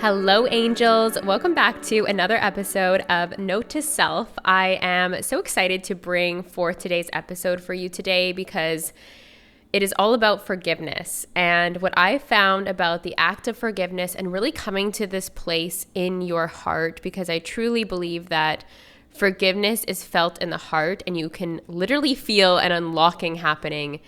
Hello, angels. Welcome back to another episode of Note to Self. I am so excited to bring forth today's episode for you today because it is all about forgiveness. And what I found about the act of forgiveness and really coming to this place in your heart, because I truly believe that forgiveness is felt in the heart and you can literally feel an unlocking happening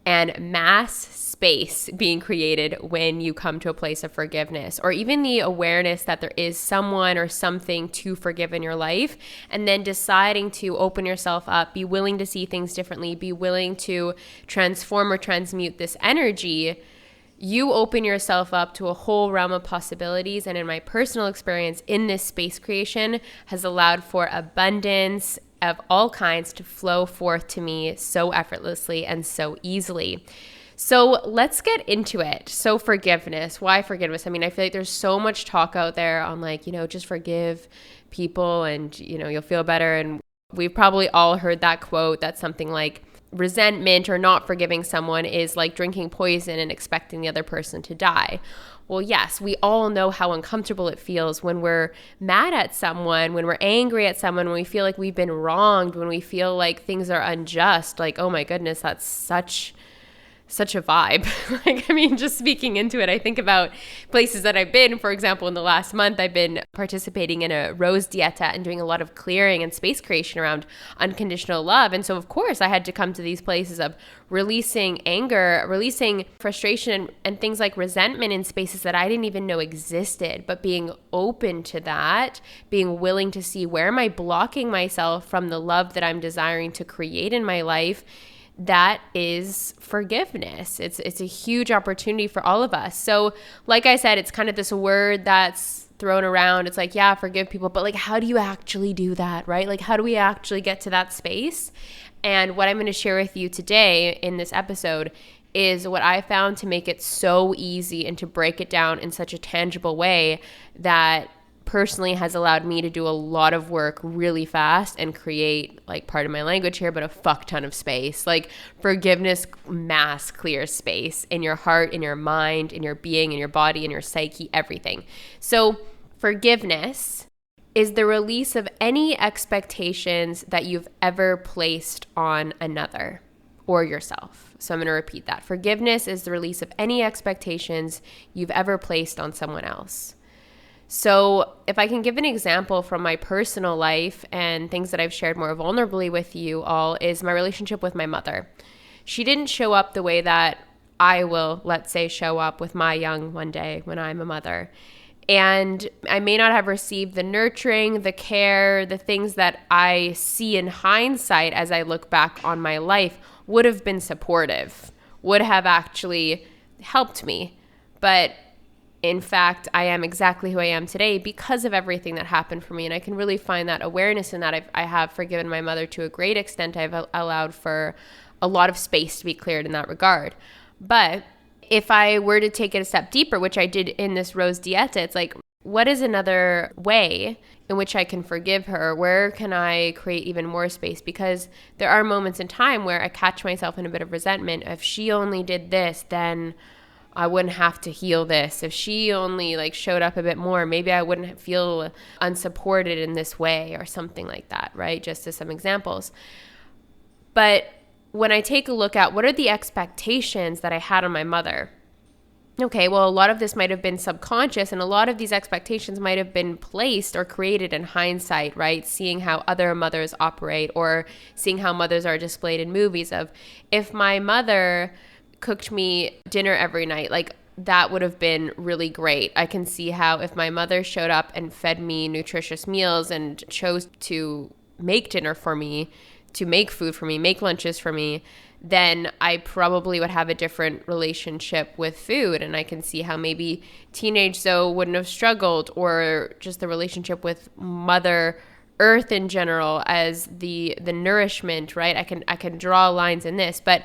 and mass space being created when you come to a place of forgiveness, or even the awareness that there is someone or something to forgive in your life, and then deciding to open yourself up, be willing to see things differently, be willing to transform or transmute this energy. You open yourself up to a whole realm of possibilities. And in my personal experience in this space creation has allowed for abundance of all kinds to flow forth to me so effortlessly and so easily. So let's get into it. So forgiveness, why forgiveness? I mean, I feel like there's so much talk out there on just forgive people and, you'll feel better. And we've probably all heard that quote that's something like, resentment or not forgiving someone is like drinking poison and expecting the other person to die. Well, yes, we all know how uncomfortable it feels when we're mad at someone, when we're angry at someone, when we feel like we've been wronged, when we feel like things are unjust. Like, oh my goodness, that's such a vibe. Just speaking into it, I think about places that I've been. For example, in the last month, I've been participating in a rose dieta and doing a lot of clearing and space creation around unconditional love. And so, of course, I had to come to these places of releasing anger, releasing frustration, and things like resentment in spaces that I didn't even know existed, but being open to that, being willing to see where am I blocking myself from the love that I'm desiring to create in my life. That is forgiveness. It's a huge opportunity for all of us. So like I said, it's kind of this word that's thrown around. It's like, yeah, forgive people, but like, how do you actually do that, right? Like, how do we actually get to that space? And what I'm going to share with you today in this episode is what I found to make it so easy and to break it down in such a tangible way that personally has allowed me to do a lot of work really fast and create, like, part of my language here, but a fuck ton of space. Like, forgiveness mass clears space in your heart, in your mind, in your being, in your body, in your psyche, everything. So forgiveness is the release of any expectations that you've ever placed on another or yourself. So I'm going to repeat that. Forgiveness is the release of any expectations you've ever placed on someone else. So if I can give an example from my personal life and things that I've shared more vulnerably with you all is my relationship with my mother. She didn't show up the way that I will, let's say, show up with my young one day when I'm a mother. And I may not have received the nurturing, the care, the things that I see in hindsight as I look back on my life would have been supportive, would have actually helped me. But in fact, I am exactly who I am today because of everything that happened for me. And I can really find that awareness in that. I have forgiven my mother to a great extent. I've allowed for a lot of space to be cleared in that regard. But if I were to take it a step deeper, which I did in this Rose Dieta, it's like, what is another way in which I can forgive her? Where can I create even more space? Because there are moments in time where I catch myself in a bit of resentment. If she only did this, then I wouldn't have to heal this. If she only showed up a bit more, maybe I wouldn't feel unsupported in this way or something like that, right? Just as some examples. But when I take a look at what are the expectations that I had on my mother, okay, well, a lot of this might have been subconscious and a lot of these expectations might have been placed or created in hindsight, right? Seeing how other mothers operate or seeing how mothers are displayed in movies of if my mother cooked me dinner every night, that would have been really great. I can see how if my mother showed up and fed me nutritious meals and chose to make dinner for me, to make food for me, make lunches for me, then I probably would have a different relationship with food. And I can see how maybe teenage Zoe wouldn't have struggled, or just the relationship with Mother Earth in general as the nourishment, right? I can draw lines in this, but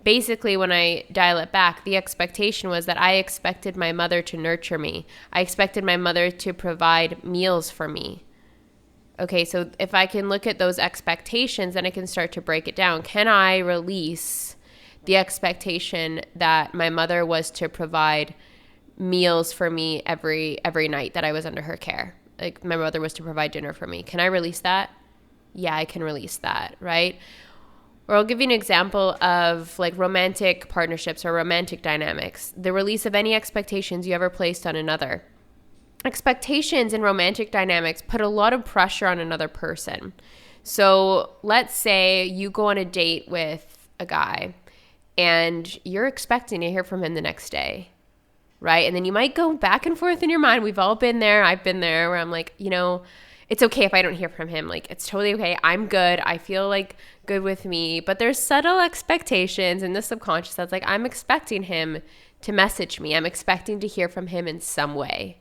basically, when I dial it back, the expectation was that I expected my mother to nurture me. I expected my mother to provide meals for me. Okay, so if I can look at those expectations, then I can start to break it down. Can I release the expectation that my mother was to provide meals for me every night that I was under her care. Like my mother was to provide dinner for me. Can I release that? Yeah, I can release that, right? Or I'll give you an example of like romantic partnerships or romantic dynamics. The release of any expectations you ever placed on another. Expectations in romantic dynamics put a lot of pressure on another person. So let's say you go on a date with a guy and you're expecting to hear from him the next day, right? And then you might go back and forth in your mind. We've all been there. I've been there where I'm like, it's okay if I don't hear from him. Like, it's totally okay. I'm good. I feel like good with me. But there's subtle expectations in the subconscious that's like, I'm expecting him to message me. I'm expecting to hear from him in some way,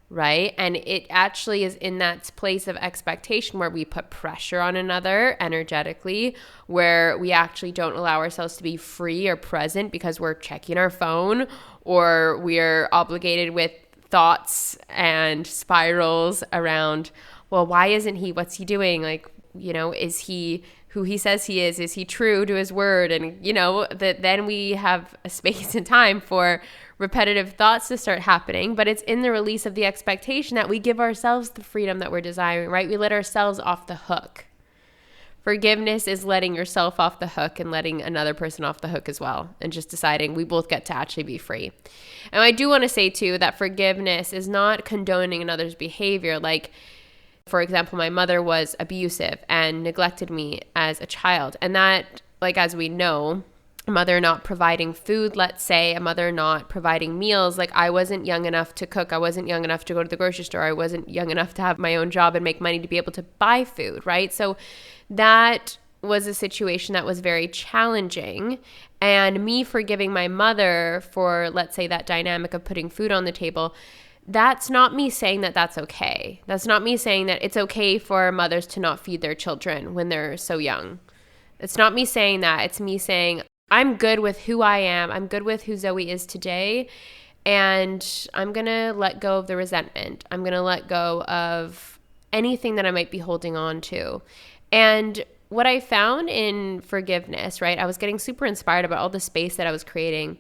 right? And it actually is in that place of expectation where we put pressure on another energetically, where we actually don't allow ourselves to be free or present because we're checking our phone or we're obligated with thoughts and spirals around, well, why isn't he? What's he doing? Like, is he who he says he is? Is he true to his word? And, that then we have a space and time for repetitive thoughts to start happening. But it's in the release of the expectation that we give ourselves the freedom that we're desiring, right? We let ourselves off the hook. Forgiveness is letting yourself off the hook and letting another person off the hook as well, and just deciding we both get to actually be free. And I do want to say too that forgiveness is not condoning another's behavior. Like, for example, my mother was abusive and neglected me as a child. And that, like, as we know, a mother not providing food, let's say, a mother not providing meals. Like, I wasn't young enough to cook. I wasn't young enough to go to the grocery store. I wasn't young enough to have my own job and make money to be able to buy food, right? So that was a situation that was very challenging. And me forgiving my mother for, let's say, that dynamic of putting food on the table, that's not me saying that that's okay. That's not me saying that it's okay for mothers to not feed their children when they're so young. It's not me saying that. It's me saying, I'm good with who I am. I'm good with who Zoe is today. And I'm going to let go of the resentment. I'm going to let go of anything that I might be holding on to. And what I found in forgiveness, right, I was getting super inspired about all the space that I was creating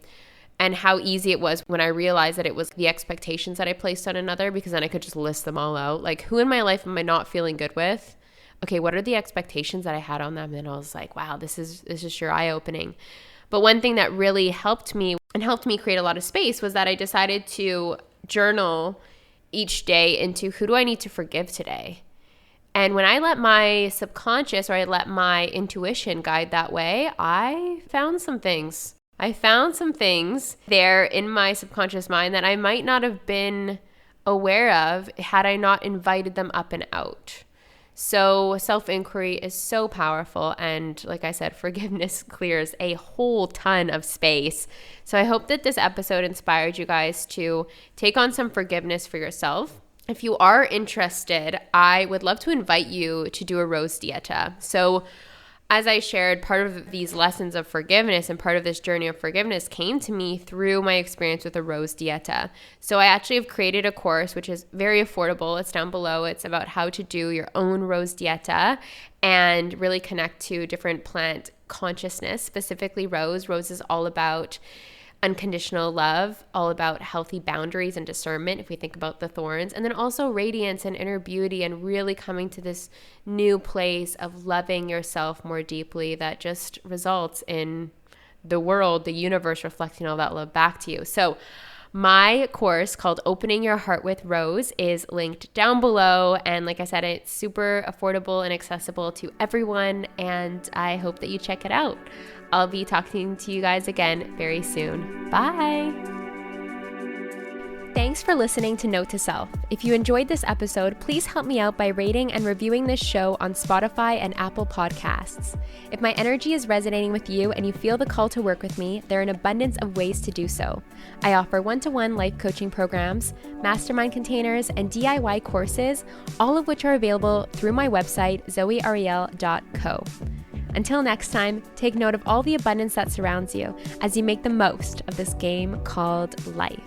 and how easy it was when I realized that it was the expectations that I placed on another, because then I could just list them all out. Like, who in my life am I not feeling good with? Okay, what are the expectations that I had on them? And I was like, wow, this is sure eye-opening. But one thing that really helped me create a lot of space was that I decided to journal each day into, who do I need to forgive today? And when I let my subconscious, or I let my intuition guide that way, I found some things. I found some things there in my subconscious mind that I might not have been aware of had I not invited them up and out. So self-inquiry is so powerful. And like I said, forgiveness clears a whole ton of space. So I hope that this episode inspired you guys to take on some forgiveness for yourself. If you are interested, I would love to invite you to do a rose dieta. So as I shared, part of these lessons of forgiveness and part of this journey of forgiveness came to me through my experience with a rose dieta. So I actually have created a course, which is very affordable. It's down below. It's about how to do your own rose dieta and really connect to different plant consciousness, specifically rose. Rose is all about unconditional love, all about healthy boundaries and discernment, if we think about the thorns, and then also radiance and inner beauty, and really coming to this new place of loving yourself more deeply that just results in the world, the universe reflecting all that love back to you. So my course called Opening Your Heart with Rose is linked down below. And like I said, it's super affordable and accessible to everyone. And I hope that you check it out. I'll be talking to you guys again very soon. Bye. Thanks for listening to Note to Self. If you enjoyed this episode, please help me out by rating and reviewing this show on Spotify and Apple Podcasts. If my energy is resonating with you and you feel the call to work with me, there are an abundance of ways to do so. I offer one-to-one life coaching programs, mastermind containers, and DIY courses, all of which are available through my website, zoeariel.co. Until next time, take note of all the abundance that surrounds you as you make the most of this game called life.